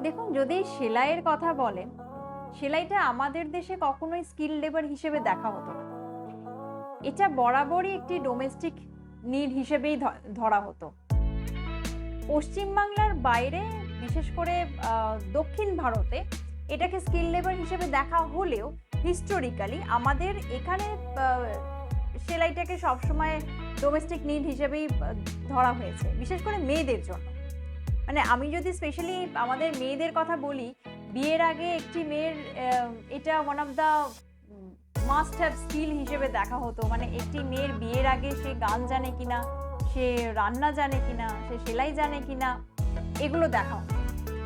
দেখুন, যদি সেলাইয়ের কথা বলেন, সেলাইটা আমাদের দেশে কখনোই স্কিল লেবার হিসেবে দেখা হতো না। এটা বরাবরই একটি ডোমেস্টিক নিড হিসেবেই ধরা হতো। পশ্চিমবাংলার বাইরে, বিশেষ করে দক্ষিণ ভারতে এটাকে স্কিল লেবার হিসেবে দেখা হলেও হিস্টোরিক্যালি আমাদের এখানে সেলাইটাকে সবসময় ডোমেস্টিক নিড হিসেবেই ধরা হয়েছে, বিশেষ করে মেয়েদের জন্য। মানে আমি যদি স্পেশালি আমাদের মেয়েদের কথা বলি, বিয়ের আগে একটি মেয়ের এটা one of the must have skill হিসেবে দেখা হতো। মানে একটি মেয়ের বিয়ের আগে সে গান জানে কিনা, সে রান্না জানে কিনা, সে সেলাই জানে কিনা, এগুলো দেখা হতো।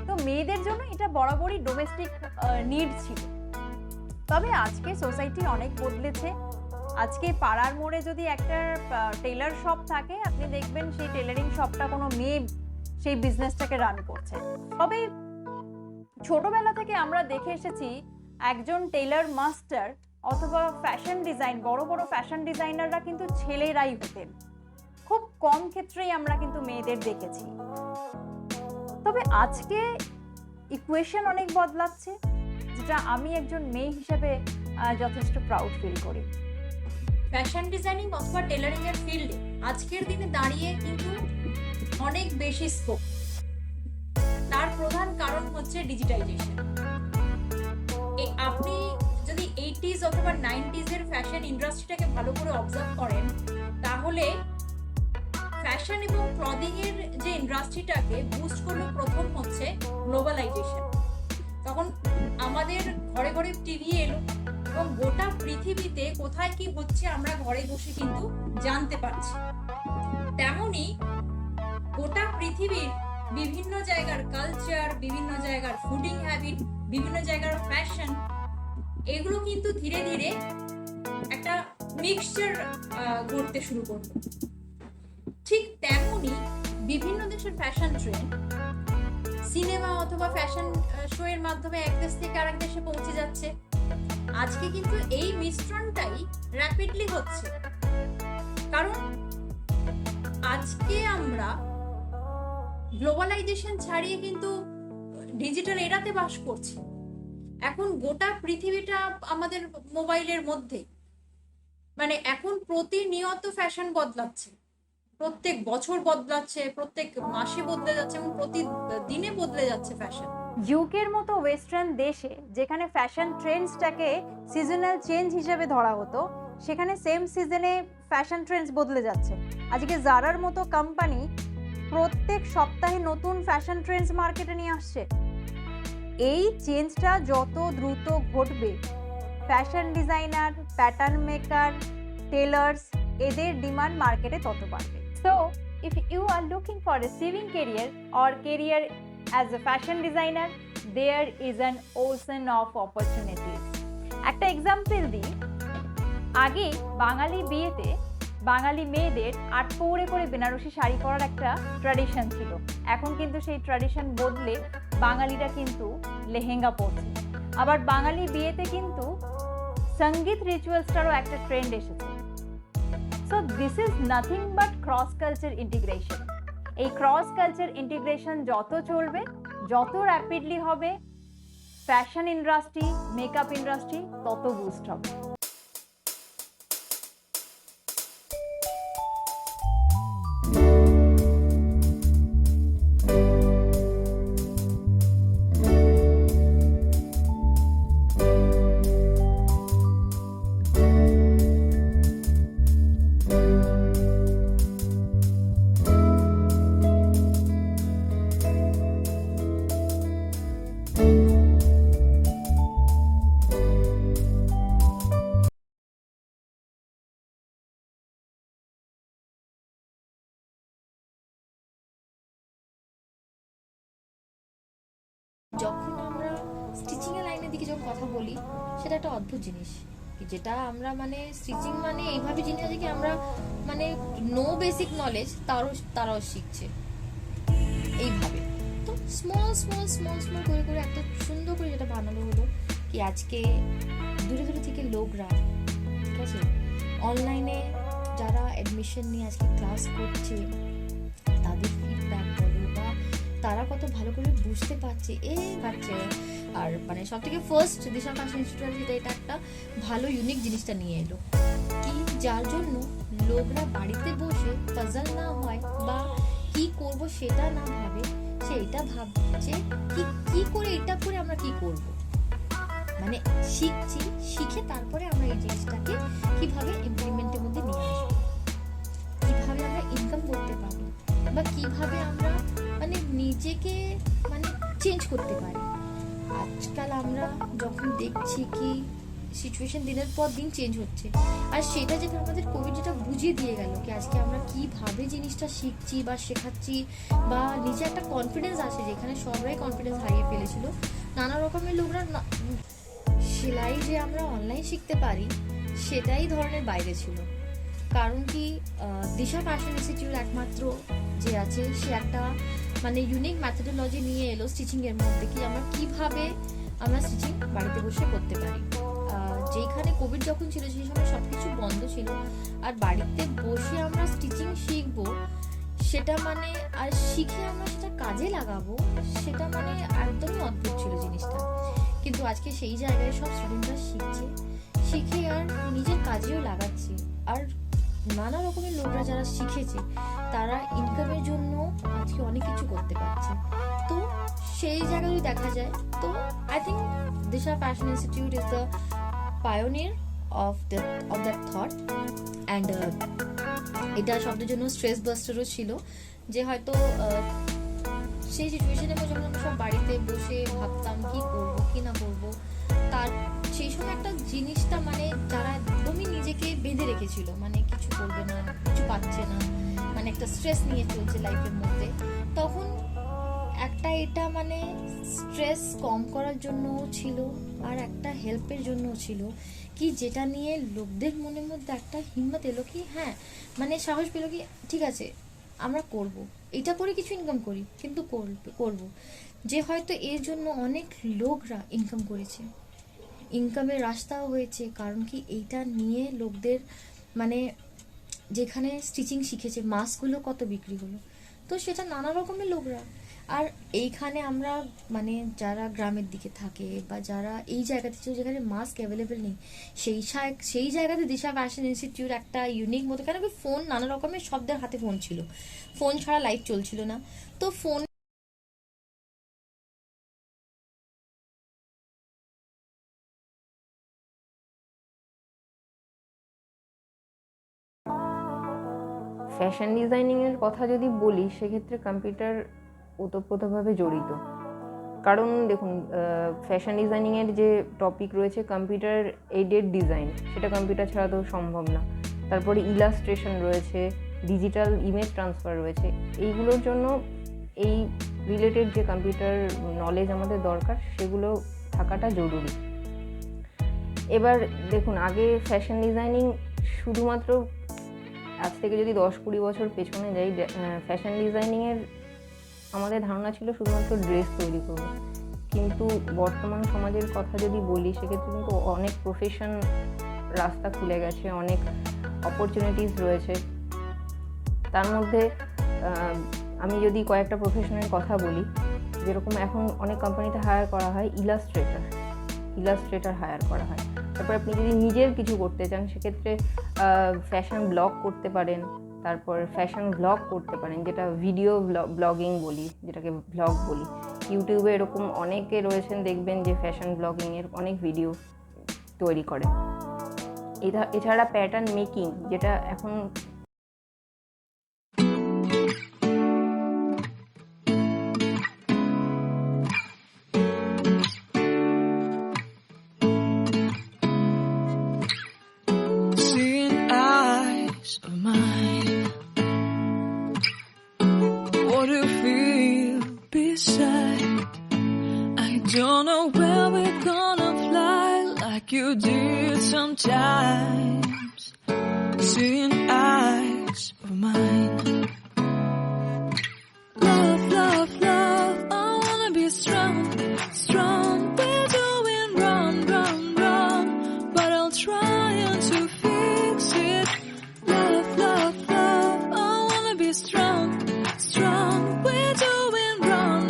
তো মেয়েদের জন্য এটা বরাবরই ডোমেস্টিক নিড ছিল। তবে আজকে সোসাইটি অনেক বদলেছে। আজকে পাড়ার মোড়ে যদি একটা টেলার শপ থাকে, আপনি দেখবেন সেই টেলারিং শপটা কোনো মেয়ে সেই বিজনেসটাকে রান করছে। তবে ছোটবেলা থেকে আমরা দেখে এসেছি একজন টেলার মাস্টার অথবা ফ্যাশন ডিজাইন, বড় বড় ফ্যাশন ডিজাইনাররা কিন্তু ছেলেরাই হতেন। খুব কম ক্ষেত্রেই আমরা কিন্তু মেয়েদের দেখেছি। তবে আজকে ইকুয়েশন অনেক বদলাচ্ছে, যেটা আমি একজন মেয়ে হিসেবে যথেষ্ট প্রাউড ফিল করি। ফ্যাশন ডিজাইনিং অথবা টেলারিং এর ফিল্ডে আজকের দিনে দাঁড়িয়ে কিন্তু অনেক বেশি স্কোপ। তার প্রধান কারণ হচ্ছে ডিজিটাইজেশন। আপনি যদি 80s অথবা 90s এর ফ্যাশন ইন্ডাস্ট্রিটাকে ভালো করে অবজার্ভ করেন, তাহলে ফ্যাশন এবং ক্লদিং এর যে ইন্ডাস্ট্রিটাকে বুস্ট করলো প্রথম হচ্ছে গ্লোবালাইজেশন। তখন আমাদের ঘরে ঘরে টিভি এলো এবং গোটা পৃথিবীতে কোথায় কি হচ্ছে আমরা ঘরে বসে কিন্তু জানতে পারছি। তেমনি গোটা পৃথিবীর বিভিন্ন জায়গার কালচার, বিভিন্ন জায়গার ফুডিং হ্যাবিট, বিভিন্ন জায়গার ফ্যাশন, এগুলো কিন্তু ধীরে ধীরে একটা মিক্সচার করতে শুরু করলো। ঠিক তেমনি বিভিন্ন দেশের ফ্যাশন ট্রেন্ড সিনেমা অথবা ফ্যাশন শো এর মাধ্যমে এক দেশ থেকে আরেক দেশে পৌঁছে যাচ্ছে। আজকে কিন্তু এই মিশ্রণটাই র্যাপিডলি হচ্ছে, কারণ আজকে আমরা গ্লোবালাইজেশন ছাড়িয়ে কিন্তু ডিজিটাল এরাতে বাস করছি। এখন গোটা পৃথিবীটা আমাদের মোবাইলের মধ্যে। মানে এখন প্রতিনিয়ত ফ্যাশন বদলাচ্ছে, প্রত্যেক বছর বদলাচ্ছে, প্রত্যেক মাসে বদলে যাচ্ছে এবং প্রতিদিনে বদলে যাচ্ছে ফ্যাশন। ইউকের মতো ওয়েস্টার্ন দেশে যেখানে ফ্যাশন ট্রেন্ডসটাকে সিজনাল চেঞ্জ হিসেবে ধরা হতো, সেখানে সেম সিজনে ফ্যাশন ট্রেন্ডস বদলে যাচ্ছে। আজকে জারার মতো কোম্পানি প্রত্যেক সপ্তাহে নতুন ফ্যাশন ট্রেন্ডস মার্কেটে নিয়ে আসছে। এই চেঞ্জটা যত দ্রুত ঘটবে, fashion designer, pattern maker, tailors, এদের ডিমান্ড মার্কেটে তত বাড়বে। So if you are looking for a sewing career or career as a fashion designer, there is an ocean of opportunities. একটা এক্সাম্পল দিই, আগে বাঙালি বিয়েতে বাঙালি মেয়েদের আটপৌরে করে বেনারসি শাড়ি পরার একটা ট্র্যাডিশন ছিল। এখন কিন্তু সেই ট্র্যাডিশন বদলে বাঙালিরা কিন্তু লেহেঙ্গা পরছে। আবার বাঙালি বিয়েতে কিন্তু সঙ্গীত রিচুয়ালসটারও একটা ট্রেন্ড এসেছে। So this is nothing but cross culture integration. এই ক্রস কালচার ইন্টিগ্রেশন যত চলবে, যত র্যাপিডলি হবে, ফ্যাশন ইন্ডাস্ট্রি, মেকআপ ইন্ডাস্ট্রি তত বুস্ট হবে। যখন আমরা স্টিচিং এর লাইনের দিকে যখন কথা বলি, সেটা একটা অদ্ভুত জিনিস, যেটা আমরা মানে স্টিচিং মানে এইভাবে জিনিস আছে কি আমরা মানে নো বেসিক নলেজ তারাও শিখছে এইভাবে। তো স্মল স্মল স্মল স্মল করে করে একটা সুন্দর করে যেটা বানানো হলো কি আজকে দূরে দূরে থেকে লোকরা, ঠিক আছে, অনলাইনে যারা অ্যাডমিশন নিয়ে আজকে ক্লাস করছে, তাদের ফিডব্যাক বলো বা তারা কত ভালো করে বুঝতে পারছে আর মানে সব থেকে ফার্স্ট দিশা ফ্যাশন ইনস্টিটিউট এটা একটা ভালো ইউনিক জিনিসটা নিয়ে এলো, কি যার জন্য লোকরা বাড়িতে বসে পাজল না হয় বা কি করব সেটা না ভাবে, সে এটা ভাবছে কি করে এটা করে আমরা কি করব, মানে শিখছি, শিখে তারপরে আমরা এই জিনিসটাকে কিভাবে ইমপ্লিমেন্টের মধ্যে নিয়ে আসবো, কিভাবে আমরা ইনকাম করতে পারি বা কিভাবে আমরা মানে নিজেকে মানে চেঞ্জ করতে পারি। আজকাল আমরা যখন দেখছি কি সিচুয়েশন দিনের পর দিন চেঞ্জ হচ্ছে, আর সেটা যেটা আমাদের কোভিড যেটা বুঝিয়ে দিয়ে গেল কি আজকে আমরা কিভাবে জিনিসটা শিখছি বা শেখাচ্ছি বা নিজে একটা কনফিডেন্স আছে, যেখানে সবাই কনফিডেন্স হারিয়ে ফেলেছিল। নানা রকমের লোকরা সেলাই যে আমরা অনলাইন শিখতে পারি সেটাই ধরনের বাইরে ছিল, কারণ কি দিশা ফ্যাশন ইনস্টিটিউট একমাত্র যে আছে সে একটা মানে ইউনিক মেথোডোলজি নিয়ে এলো স্টিচিং এর মধ্যে, কি আমরা কিভাবে আমরা স্টিচিং বাড়িতে বসে করতে পারি। যেখানে কোভিড যখন ছিল সেই সময় সবকিছু বন্ধ ছিল, আর বাড়িতে বসে আমরা স্টিচিং শিখবো সেটা মানে আর শিখে আমরা সেটা কাজে লাগাবো, সেটা মানে একদমই অদ্ভুত ছিল জিনিসটা। কিন্তু আজকে সেই জায়গায় সব স্টুডেন্টরা শিখে আর নিজের কাজেও লাগাচ্ছে, আর নানা রকমের লোকরা যারা শিখেছে তারা ইনকামের জন্য আজকে অনেক কিছু করতে পারছে। তো সেই জায়গায় যদি দেখা যায় তো I think Disha fashion institute is the pioneer of that thought and এটা সবদের জন্য স্ট্রেস বাস্টারও ছিল, যে হয়তো সেই সিচুয়েশনে যখন আমরা সব বাড়িতে বসে ভাবতাম কি করব কি না করব, তার সেই সময় একটা জিনিসটা মানে যারা একদমই নিজেকে বেঁধে রেখেছিল, মানে কিছু করবে না, কিছু পাচ্ছে না, মানে একটা স্ট্রেস নিয়ে চলছে লাইফের মধ্যে, তখন একটা এটা মানে স্ট্রেস কম করার জন্য ছিল আর একটা হেল্পের জন্য ছিল, কি যেটা নিয়ে লোকদের মনের মধ্যে একটা হিম্মত এলো কি হ্যাঁ মানে সাহস পেলো কি ঠিক আছে আমরা করব, এটা করে কিছু ইনকাম করি কিন্তু করব, যে হয়তো এর জন্য অনেক লোকরা ইনকাম করেছে, ইনকামের রাস্তাও হয়েছে, কারণ কি এইটা নিয়ে লোকদের মানে যেখানে স্টিচিং শিখেছে মাস্কগুলো কত বিক্রি হলো, তো সেটা নানা রকমের লোকরা। আর এইখানে আমরা মানে যারা গ্রামের দিকে থাকে বা যারা এই জায়গাতে ছিল যেখানে মাস্ক অ্যাভেলেবেল নেই, সেই জায়গাতে দিশা ফ্যাশন ইনস্টিটিউট একটা ইউনিক মতো, কেন কি ফোন নানা রকমের সবদের হাতে ফোন ছিল, ফোন ছাড়া লাইফ চলছিল না, তো ফোন ফ্যাশন ডিজাইনিংয়ের কথা যদি বলি সেক্ষেত্রে কম্পিউটার ওতপ্রোতভাবে জড়িত, কারণ দেখুন ফ্যাশন ডিজাইনিংয়ের যে টপিক রয়েছে কম্পিউটার এইডেড ডিজাইন, সেটা কম্পিউটার ছাড়া তো সম্ভব না। তারপরে ইলাস্ট্রেশন রয়েছে, ডিজিটাল ইমেজ ট্রান্সফার রয়েছে, এইগুলোর জন্য এই রিলেটেড যে কম্পিউটার নলেজ আমাদের দরকার সেগুলো থাকাটা জরুরি। এবার দেখুন আগে ফ্যাশন ডিজাইনিং শুধুমাত্র আজ থেকে যদি 10-20 বছর পেছনে যাই, ফ্যাশন ডিজাইনিংয়ের আমাদের ধারণা ছিল শুধুমাত্র ড্রেস তৈরি করবো, কিন্তু বর্তমান সমাজের কথা যদি বলি সেক্ষেত্রে কিন্তু অনেক প্রফেশন রাস্তা খুলে গেছে, অনেক অপরচুনিটিস রয়েছে। তার মধ্যে আমি যদি কয়েকটা প্রফেশনের কথা বলি, যেরকম এখন অনেক কোম্পানিতে হায়ার করা হয় ইলাস্ট্রেটর হায়ার করা হয়। তারপর আপনি যদি নিজের কিছু করতে চান সেক্ষেত্রে ফ্যাশন ব্লগ করতে পারেন, তারপর ফ্যাশন ব্লগ করতে পারেন, যেটা ভিডিও ব্লগিং বলি, যেটাকে ব্লগ বলি। ইউটিউবে এরকম অনেকে রয়েছেন দেখবেন যে ফ্যাশন ব্লগিংয়ের অনেক ভিডিও তৈরি করে। এছাড়া প্যাটার্ন মেকিং, যেটা এখন Don't know where we're gonna fly like you did sometimes. Seeing eyes of mine. Love, love, love, I wanna be strong, strong. We're doing wrong, wrong, wrong, but I'll try to fix it. Love, love, love, I wanna be strong, strong. We're doing wrong,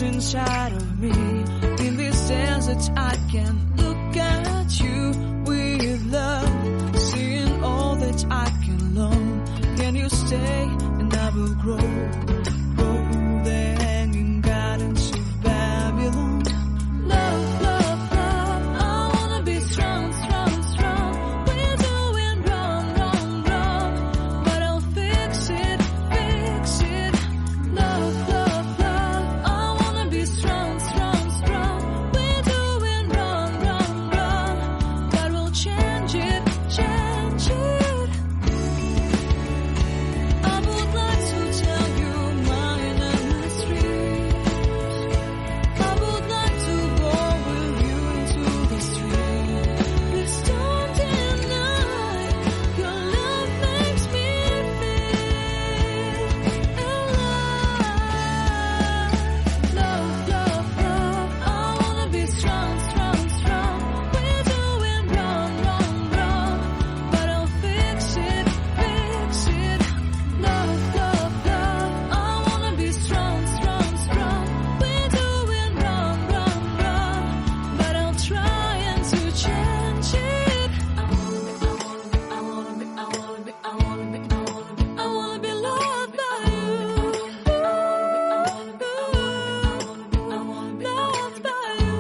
is inside of me. In this sense that I can look at you with love, seeing all that I can learn. Can you stay and I will grow the hanging gardens of Babylon. Love, love, love, I wanna be strong, strong, strong. We're doing wrong, wrong, wrong, but I'll fix it, fix it. Love, love, love, I wanna be strong, strong, strong. We're doing wrong, wrong, wrong, but we'll change it, change it. I would like to tell you mine and my street. I would like to go with you into the street. Please don't deny your love makes me feel alive. Love, love, love, I wanna be strong, strong, strong. We're doing wrong, wrong, wrong, but I'll fix it, fix it. Love, love, love, I wanna be strong, strong, strong. We're doing wrong, wrong, wrong, but I'll try and to change it. I wanna be loved by you. Loved by you.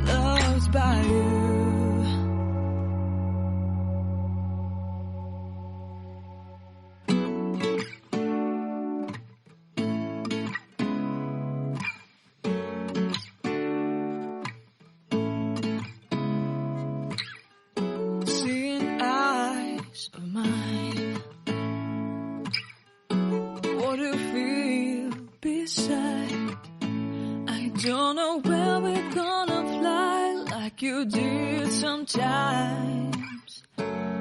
Loved by you. Seeing eyes of mine, what do you feel beside? I don't know where we're gonna fly like you did sometimes.